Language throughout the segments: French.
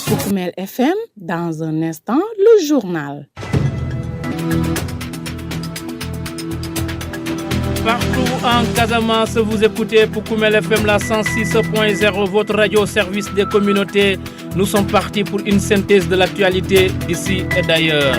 Koukoumel FM, dans un instant, le journal. Partout en Casamance, vous écoutez Koukoumel FM, la 106.0, votre radio au service des communautés. Nous sommes partis pour une synthèse de l'actualité d'ici et d'ailleurs.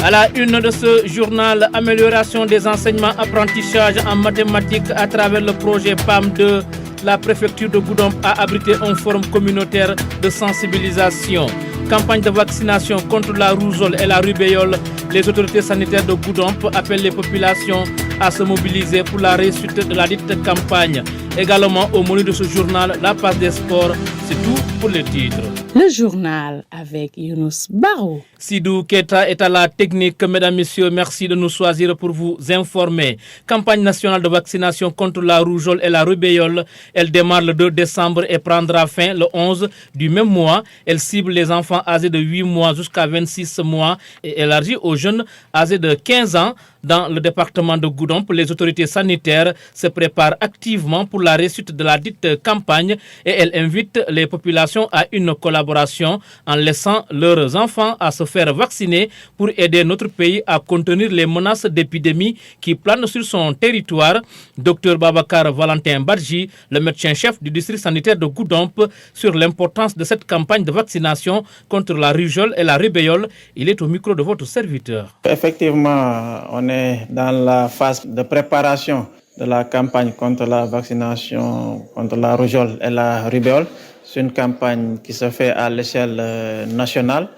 À la une de ce journal, amélioration des enseignements apprentissage en mathématiques à travers le projet PAM2. La préfecture de Goudomp a abrité un forum communautaire de sensibilisation. Campagne de vaccination contre la rougeole et la rubéole. Les autorités sanitaires de Goudomp appellent les populations à se mobiliser pour la réussite de la dite campagne. Également au menu de ce journal, la page des sports. C'est tout pour les titres. Le journal avec Younous Barou. Sidou Keta est à la technique. Mesdames, Messieurs, merci de nous choisir pour vous informer. Campagne nationale de vaccination contre la rougeole et la rubéole. Elle démarre le 2 décembre et prendra fin le 11 du même mois. Elle cible les enfants âgés de 8 mois jusqu'à 26 mois et élargie aux jeunes âgés de 15 ans. Dans le département de Goudomp, les autorités sanitaires se préparent activement pour la réussite de la dite campagne et elles invitent les populations à une collaboration en laissant leurs enfants à se faire vacciner pour aider notre pays à contenir les menaces d'épidémie qui planent sur son territoire. Dr Babakar Valentin Badji, le médecin-chef du district sanitaire de Goudomp, sur l'importance de cette campagne de vaccination contre la rougeole et la rubéole. Il est au micro de votre serviteur. Effectivement, on est dans la phase de préparation de la campagne contre la vaccination contre la rougeole et la rubéole. C'est une campagne qui se fait à l'échelle nationale.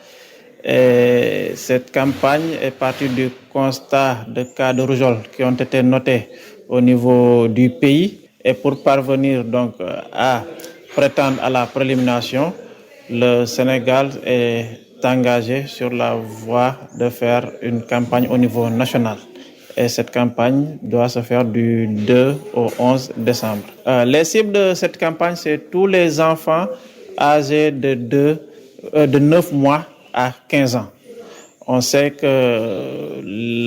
Et cette campagne est partie du constat de cas de rougeole qui ont été notés au niveau du pays. Et pour parvenir donc à prétendre à la prélimination, le Sénégal est engagé sur la voie de faire une campagne au niveau national. Et cette campagne doit se faire du 2 au 11 décembre. Les cibles de cette campagne, c'est tous les enfants âgés de 9 mois à 15 ans. On sait que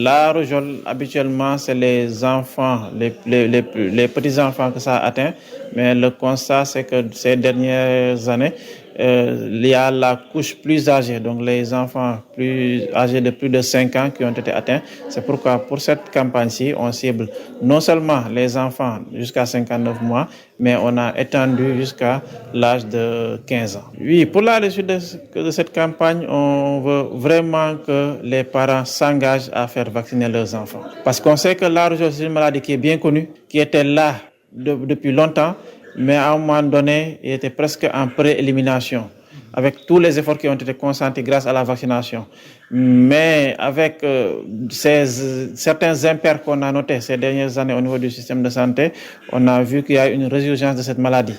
la rougeole, habituellement, c'est les enfants, les petits-enfants que ça atteint. Mais le constat, c'est que ces dernières années, il y a la couche plus âgée, donc les enfants plus âgés de plus de 5 ans qui ont été atteints. C'est pourquoi pour cette campagne-ci, on cible non seulement les enfants jusqu'à 59 mois, mais on a étendu jusqu'à l'âge de 15 ans. Oui, pour la réussite de cette campagne, on veut vraiment que les parents s'engagent à faire vacciner leurs enfants. Parce qu'on sait que la rougeole, c'est une maladie qui est bien connue, qui était là depuis longtemps, mais à un moment donné, il était presque en pré-élimination, avec tous les efforts qui ont été consentis grâce à la vaccination. Mais avec certains impairs qu'on a notés ces dernières années au niveau du système de santé, on a vu qu'il y a une résurgence de cette maladie.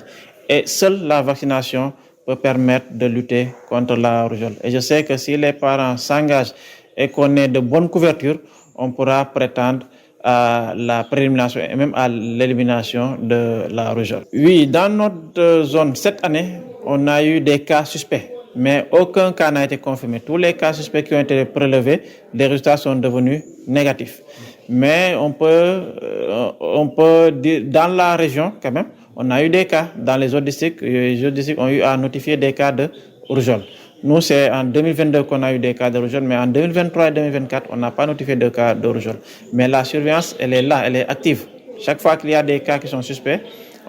Et seule la vaccination peut permettre de lutter contre la rougeole. Et je sais que si les parents s'engagent et qu'on ait de bonnes couvertures, on pourra prétendre à la prélimination et même à l'élimination de la rougeole. Oui, dans notre zone, cette année, on a eu des cas suspects, mais aucun cas n'a été confirmé. Tous les cas suspects qui ont été prélevés, les résultats sont devenus négatifs. Mais on peut dire, dans la région, quand même, on a eu des cas. Dans les autres districts, ont eu à notifier des cas de rougeole. Nous, c'est en 2022 qu'on a eu des cas de rougeole, mais en 2023 et 2024, on n'a pas notifié de cas de rougeole. Mais la surveillance, elle est là, elle est active. Chaque fois qu'il y a des cas qui sont suspects,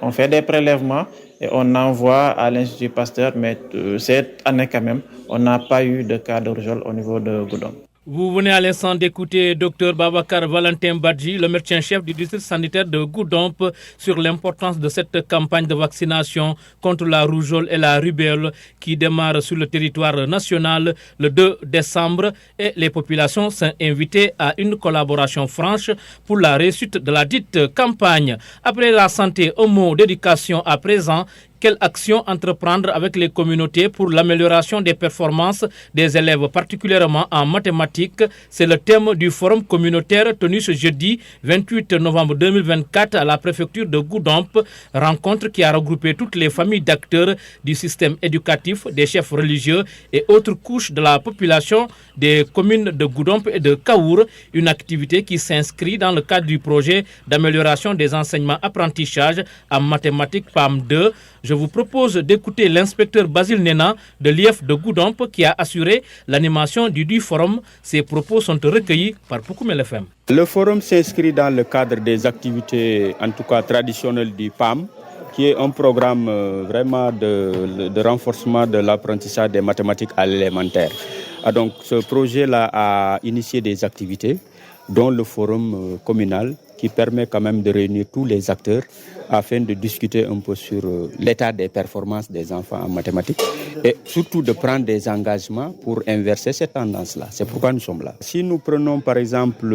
on fait des prélèvements et on envoie à l'Institut Pasteur. Mais cette année, quand même, on n'a pas eu de cas de rougeole au niveau de Goudomp. Vous venez à l'instant d'écouter Dr Babakar Valentin Badji, le médecin-chef du district sanitaire de Goudomp, sur l'importance de cette campagne de vaccination contre la rougeole et la rubéole qui démarre sur le territoire national le 2 décembre et les populations sont invitées à une collaboration franche pour la réussite de la dite campagne. Après la santé, un mot d'éducation à présent. quelle action entreprendre avec les communautés pour l'amélioration des performances des élèves, particulièrement en mathématiques. C'est le thème du forum communautaire tenu ce jeudi 28 novembre 2024 à la préfecture de Goudomp. Rencontre qui a regroupé toutes les familles d'acteurs du système éducatif, des chefs religieux et autres couches de la population des communes de Goudomp et de Kaour. Une activité qui s'inscrit dans le cadre du projet d'amélioration des enseignements apprentissage en mathématiques PAM 2. Je vous propose d'écouter l'inspecteur Basile Nena de l'IEF de Goudomp qui a assuré l'animation du forum. Ses propos sont recueillis par Poukoumel FM. Le forum s'inscrit dans le cadre des activités, en tout cas traditionnelles du PAM, qui est un programme vraiment de renforcement de l'apprentissage des mathématiques à l'élémentaire. Donc ce projet-là a initié des activités, dont le forum communal, qui permet quand même de réunir tous les acteurs afin de discuter un peu sur l'état des performances des enfants en mathématiques et surtout de prendre des engagements pour inverser cette tendance-là. C'est pourquoi nous sommes là. Si nous prenons par exemple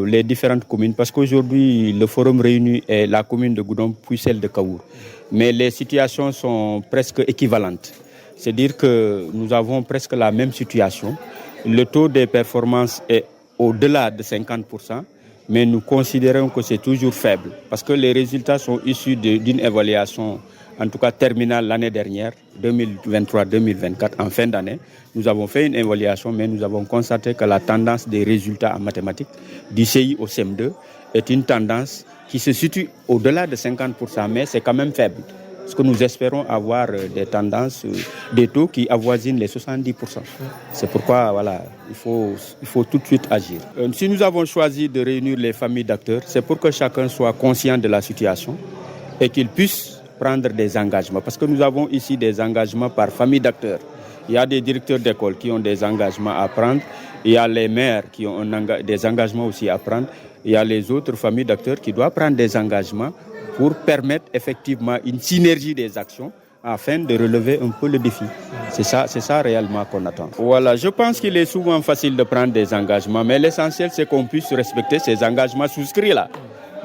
les différentes communes, parce qu'aujourd'hui le forum réuni est la commune de Goudomp puis celle de Kaour, mais les situations sont presque équivalentes. C'est-à-dire que nous avons presque la même situation. Le taux des performances est au-delà de 50%. Mais nous considérons que c'est toujours faible parce que les résultats sont issus d'une évaluation, en tout cas terminale l'année dernière, 2023-2024, en fin d'année. Nous avons fait une évaluation, mais nous avons constaté que la tendance des résultats en mathématiques du CI au CM2 est une tendance qui se situe au-delà de 50%, mais c'est quand même faible. Parce que nous espérons avoir des tendances, des taux qui avoisinent les 70%. C'est pourquoi voilà, il faut tout de suite agir. Si nous avons choisi de réunir les familles d'acteurs, c'est pour que chacun soit conscient de la situation et qu'il puisse prendre des engagements. Parce que nous avons ici des engagements par famille d'acteurs. Il y a des directeurs d'école qui ont des engagements à prendre. Il y a les maires qui ont des engagements aussi à prendre. Il y a les autres familles d'acteurs qui doivent prendre des engagements pour permettre effectivement une synergie des actions afin de relever un peu le défi. C'est ça réellement qu'on attend. Voilà, je pense qu'il est souvent facile de prendre des engagements, mais l'essentiel c'est qu'on puisse respecter ces engagements souscrits là.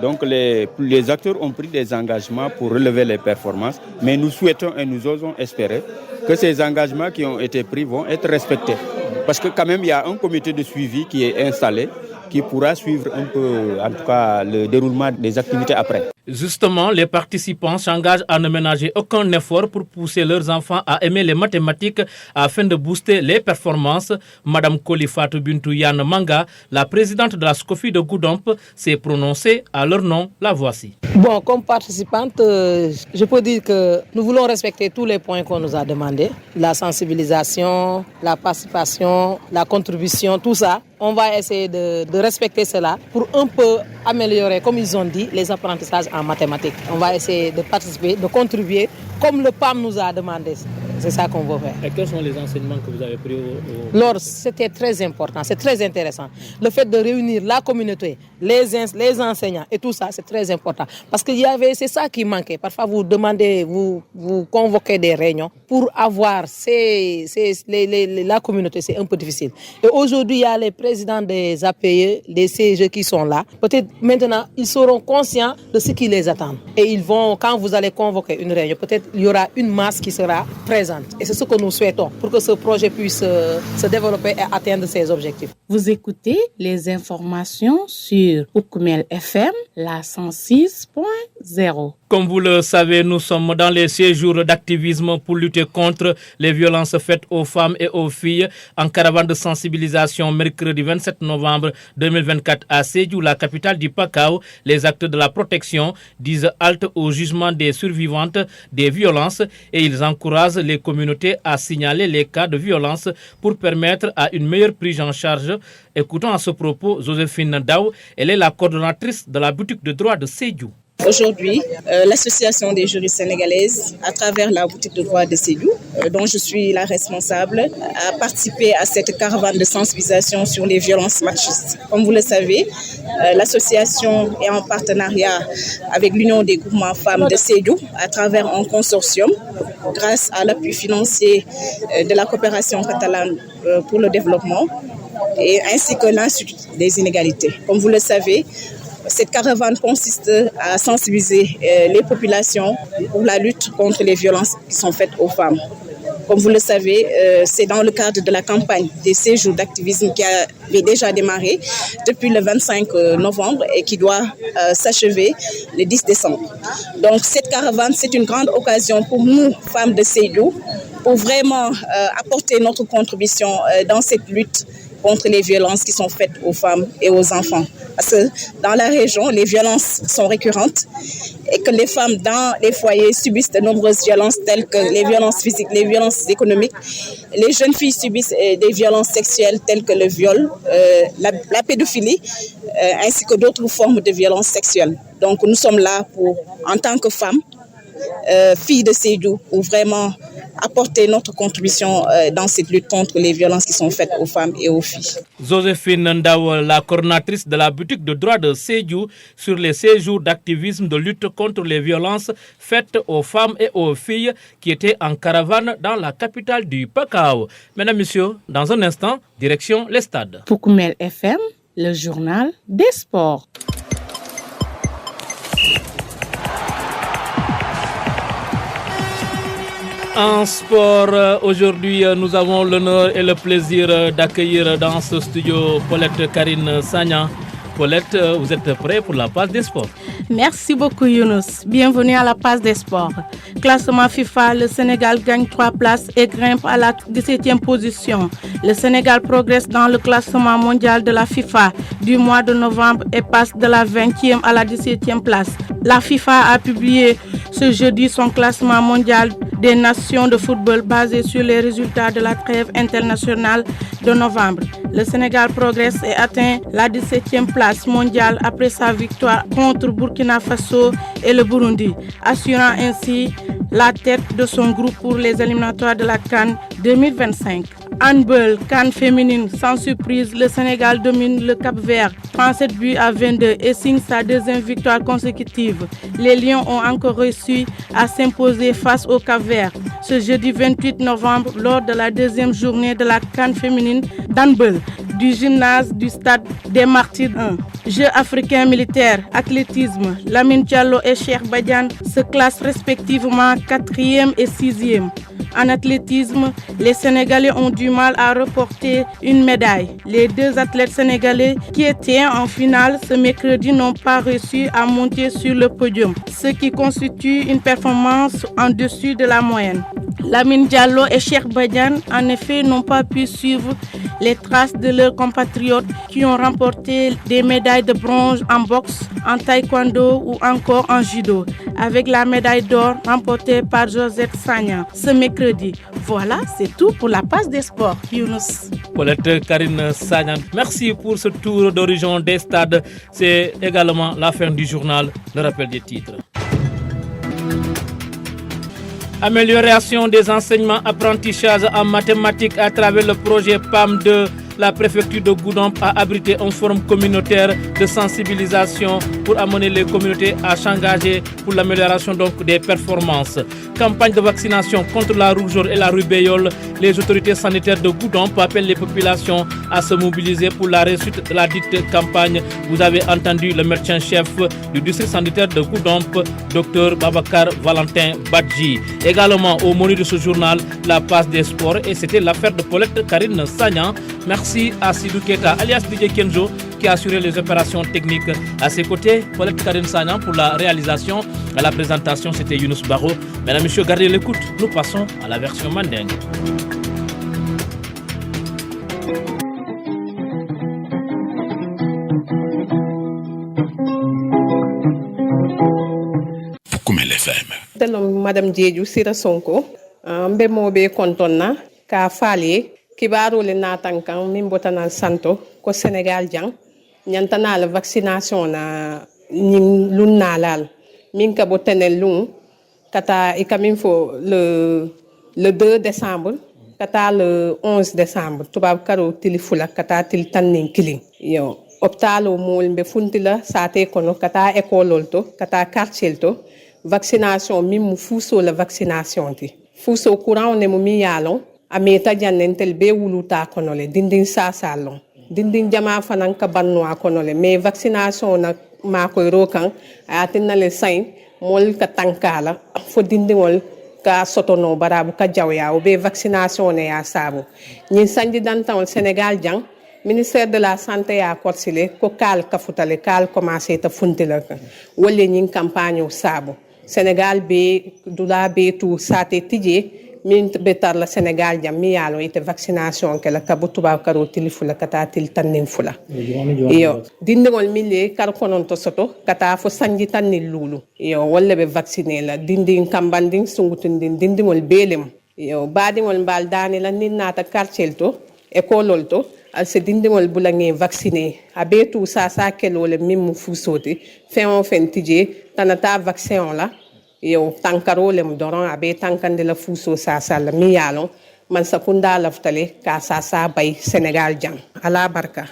Donc les acteurs ont pris des engagements pour relever les performances, mais nous souhaitons et nous osons espérer que ces engagements qui ont été pris vont être respectés. Parce que quand même il y a un comité de suivi qui est installé, qui pourra suivre un peu, en tout cas, le déroulement des activités après. Justement, les participants s'engagent à ne ménager aucun effort pour pousser leurs enfants à aimer les mathématiques afin de booster les performances. Madame Kolifatou Bintou Yann Manga, la présidente de la SCOFI de Goudomp, s'est prononcée à leur nom. La voici. Bon, comme participante, je peux dire que nous voulons respecter tous les points qu'on nous a demandés. La sensibilisation, la participation, la contribution, tout ça. On va essayer de respecter cela pour un peu améliorer, comme ils ont dit, les apprentissages en mathématiques. On va essayer de participer, de contribuer, comme le PAM nous a demandé. C'est ça qu'on va faire. Et quels sont les enseignements que vous avez pris Alors, c'était très important, c'est très intéressant. Le fait de réunir la communauté, les enseignants et tout ça, c'est très important. Parce que c'est ça qui manquait. Parfois, vous demandez, vous convoquez des réunions pour avoir la communauté, c'est un peu difficile. Et aujourd'hui, il y a les présidents des APE, des CEG qui sont là. Peut-être maintenant, ils seront conscients de ce qui les attend. Et ils vont, quand vous allez convoquer une réunion, peut-être il y aura une masse qui sera présente. Et c'est ce que nous souhaitons pour que ce projet puisse se développer et atteindre ses objectifs. Vous écoutez les informations sur Poukoumel FM, la 106.0. Comme vous le savez, nous sommes dans les séjours d'activisme pour lutter contre les violences faites aux femmes et aux filles. En caravane de sensibilisation mercredi 27 novembre 2024 à Sédhiou, la capitale du Pakao, les acteurs de la protection disent halte au jugement des survivantes des violences et ils encouragent les communautés à signaler les cas de violence pour permettre à une meilleure prise en charge. Écoutons à ce propos Joséphine Daou, elle est la coordonnatrice de la boutique de droit de Sédhiou. Aujourd'hui, l'association des juristes sénégalaises, à travers la boutique de droit de Sédhiou, dont je suis la responsable, a participé à cette caravane de sensibilisation sur les violences machistes. Comme vous le savez, l'association est en partenariat avec l'Union des groupements femmes de Sédhiou à travers un consortium grâce à l'appui financier de la coopération catalane pour le développement et ainsi que l'Institut des inégalités. Comme vous le savez, Cette caravane consiste à sensibiliser les populations pour la lutte contre les violences qui sont faites aux femmes. Comme vous le savez, c'est dans le cadre de la campagne des séjours d'activisme qui avait déjà démarré depuis le 25 novembre et qui doit s'achever le 10 décembre. Donc cette caravane, c'est une grande occasion pour nous, femmes de Sédhiou, pour vraiment apporter notre contribution dans cette lutte contre les violences qui sont faites aux femmes et aux enfants. Parce que dans la région, les violences sont récurrentes et que les femmes dans les foyers subissent de nombreuses violences telles que les violences physiques, les violences économiques. Les jeunes filles subissent des violences sexuelles telles que le viol, la pédophilie, ainsi que d'autres formes de violences sexuelles. Donc nous sommes là pour, en tant que femmes, filles de Sédhiou, pour vraiment apporter notre contribution dans cette lutte contre les violences qui sont faites aux femmes et aux filles. Joséphine Ndao, la coordinatrice de la boutique de droit de Sédhiou sur les séjours d'activisme de lutte contre les violences faites aux femmes et aux filles qui étaient en caravane dans la capitale du Pakao. Mesdames, Messieurs, dans un instant, direction les stades. Pour Koumel FM, le journal des sports. En sport, aujourd'hui, nous avons l'honneur et le plaisir d'accueillir dans ce studio Paulette Karine Sagna. Paulette, vous êtes prêt pour la page des sports? Merci beaucoup Younous. Bienvenue à la page des sports. Classement FIFA, le Sénégal gagne 3 places et grimpe à la 17e position. Le Sénégal progresse dans le classement mondial de la FIFA du mois de novembre et passe de la 20e à la 17e place. La FIFA a publié ce jeudi son classement mondial des nations de football basé sur les résultats de la trêve internationale de novembre. Le Sénégal progresse et atteint la 17e place mondiale après sa victoire contre Burkina Faso et le Burundi, assurant ainsi la tête de son groupe pour les éliminatoires de la CAN 2025. Handball, CAN féminine, sans surprise, le Sénégal domine le Cap-Vert, 37 buts à 22 et signe sa deuxième victoire consécutive. Les Lions ont encore réussi à s'imposer face au Cap-Vert ce jeudi 28 novembre lors de la deuxième journée de la CAN féminine d'handball du gymnase du stade des Martyrs 1. Jeux africains militaires, athlétisme, Lamine Diallo et Cheikh Badiane se classent respectivement 4e et 6e. En athlétisme, les Sénégalais ont du mal à reporter une médaille. Les deux athlètes sénégalais qui étaient en finale ce mercredi n'ont pas réussi à monter sur le podium, ce qui constitue une performance en dessus de la moyenne. Lamine Diallo et Cheikh Badiane, en effet, n'ont pas pu suivre les traces de leurs compatriotes qui ont remporté des médailles de bronze en boxe, en taekwondo ou encore en judo, avec la médaille d'or remportée par Josette Sagna ce mercredi. Voilà, c'est tout pour la page des sports, Younous. Paulette Karine Sagna, merci pour ce tour d'horizon des stades. C'est également la fin du journal, le rappel des titres. Amélioration des enseignements apprentissages en mathématiques à travers le projet PAM2. La préfecture de Goudomp a abrité un forum communautaire de sensibilisation pour amener les communautés à s'engager pour l'amélioration des performances. Campagne de vaccination contre la rougeole et la rubéole. Les autorités sanitaires de Goudomp appellent les populations à se mobiliser pour la réussite de la dite campagne. Vous avez entendu le médecin-chef du district sanitaire de Goudomp, Dr Babacar Valentin Badji. Également au menu de ce journal, la passe des sports, et c'était l'affaire de Paulette Karine Sagna. Merci à Sidou Keta, alias DJ Kenzo, qui a assuré les opérations techniques. À ses côtés, Paulette Karine Sagna pour la réalisation. À la présentation, c'était Younous Baro. Mesdames et messieurs, gardez l'écoute. Nous passons à la version mandingue. Madame Diédiou Sira Sonko, mbemobe kontonna ka fali kibaru le natankan min botanal santo ko Sénégal jang nyantana la vaccination na ning lunnalal min ka botanel lun kata ikamin fo le 2 décembre kata le 11 décembre tubab karo tilifula kata til tannin kilin yo optalo mol be funtila sate kono kata école to kata quartier to vaccination min mu fuso la vaccination ti fuso courant ne mu mi yalon ameta jannentel be wuluta konole dindin sa salon dindin jama fanan ka banno konole mais vaccination na makoy ro kan atinna le sain mol ka tankala fo dindingol ka sotono barabu ka jawya o be vaccination ne ya sabu ñi sanji dantan Sénégal jang ministère de la santé a korsile ko kal kafutale kal commencé ta funtila wolle ñi campagne o sabu Sénégal be dula be tout sate tijé min betar la Sénégal jam mi yalo ite vaccination ke la kabutuba karo tilifula kata til tanin fula iyo dindingol mille kar konon to soto kata fo sanji tanil lulu iyo wolle be vacciner la dinding kambanding sungutundin dindingol belem iyo badingol bal dani la ninata quartier to école to al se dindingol bulange vacciner abetu sa kelole mimu fusoti fen tije tanata vaccin la yo tankarolem doron abe tankande la fuso sasal mi yalon man sakunda laftale ka sasa bay Sénégal jang ala barka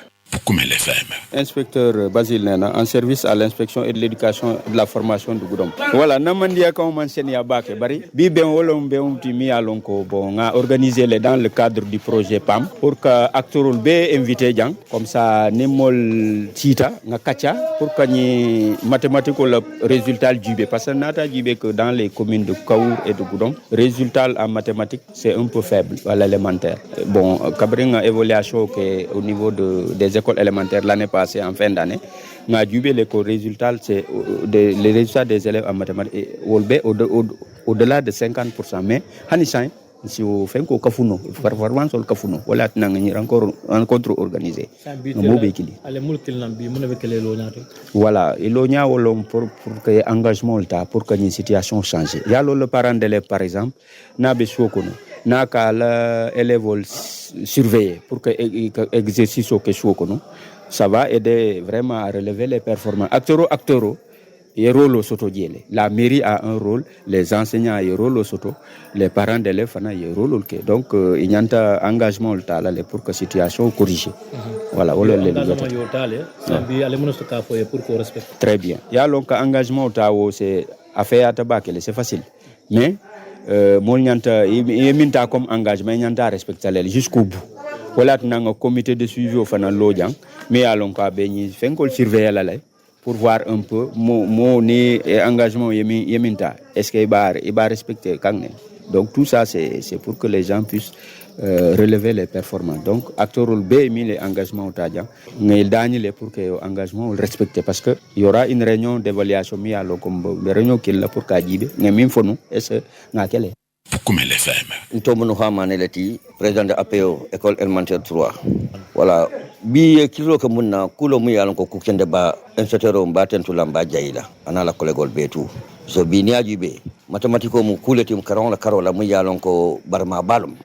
Koumbel FM. Inspecteur Basile Nena, en service à l'inspection et de l'éducation et de la formation du Goudomp. Voilà, namandia quand on enseigne à Baké Bari, Bibé Olom Beumtimi à Lonko, bon, a organisé dans le cadre du projet PAM pour que acteur B invité Djang, comme ça, Nemol Tita, na Kacha, pour que ni mathématiques le résultat du B, parce que nata du B que dans les communes de Kaour et de Goudomp, résultat en mathématiques c'est un peu faible à l'élémentaire. Bon, Kabring a évaluation au niveau des écoles élémentaires l'année passée en fin d'année, on a dû les résultats, c'est les résultats des élèves en mathématiques au-delà de 50%. Mais Hanissan, si vous faites un kafuno, performance au kafuno, voilà, une rencontre organisée. Voilà, il y a pour que l'engagement pour que la situation change. Il y a le parent d'élève par exemple, n'a pas n'a qu'à l'élève surveiller pour que l'exercice au question ça va aider vraiment à relever les performances. Acteurs, il y a un rôle au soto. La mairie a un rôle, les enseignants ont un rôle au soto, les parents d'élèves ont un rôle au soto. Donc il y a un engagement pour que la situation soit corrigée. Voilà, très bien. Il y a donc un engagement c'est affaire à tabac, c'est facile. Mais il comme engagement il respecter jusqu'au bout. Voilà, un comité de suivi au final l'audience, mais allons pas bénir, fait qu'on surveille la pour voir un peu mon engagement yeminta. Est-ce qu'il va respecter quand même. Donc tout ça c'est pour que les gens puissent relever les performances. Donc acteur B mis les engagements au tadjan, mais il gagne pour que l'engagement respecte parce que il y aura une réunion d'évaluation mis à l'ocombo, une réunion qui est là pour qu'ajibe, mais même faut nous est-ce n'a quelle est. Koumbel FM. Ntomono Hamane Leti, président de APO, école élémentaire 3. Voilà. Bi kilo ke munna kulo mu yalan ko kukende ba inspecteur mba tentu lamba jayila anala kolegol betu so bi ni ajibe mathématico mu kuleti mu karon la karola mu yalan ko barma balum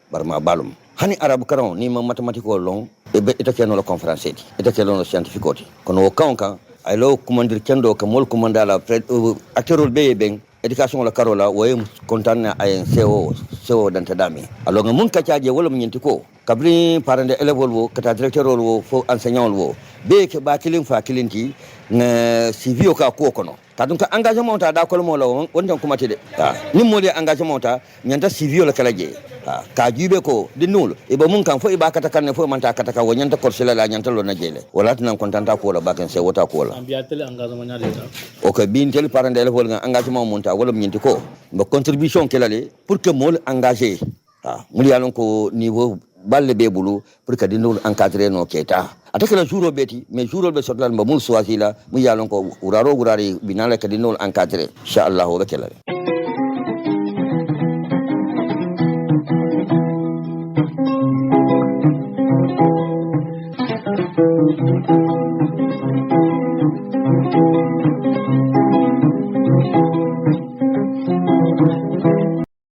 hani arabu karon ni ma mathématico long e be itakeno la conférence itakeno la scientifique kono o kanka ay lo commander kendo ka mol commandala acteur be ben éducation la karola woyem kontanna ay CO dante dami alors nga mun ka tiaje wala mu nyenti ko kabri parent élève wo kata directeur wo fo enseignant wo be ke ba kilin fa kilinti na civio ka ko kono ta donc engagement ta da ko mo la won tan kuma tede ni mo de engagement ta nyanta civio la kala je ka jube ko di nul e ba mun kan fo e ba kata kan fo man ta kata ka wo nyanta korsela la nyanta lo na jele wala tan kontanta ko la ba kan se wota ko la ambiatel engagement nya de o ko bin tel parent élève wo nga engagement mon ta wala mu nyenti ko ba contribution kala le pour que mo engagé mu yalon ko niveau balle be bulu pour que dinul encadrer no keta ataka la jouro beti mais jouro be sotlan ba mul swazila mu yalon ko uraro binala que dinul encadrer inshallah o bekela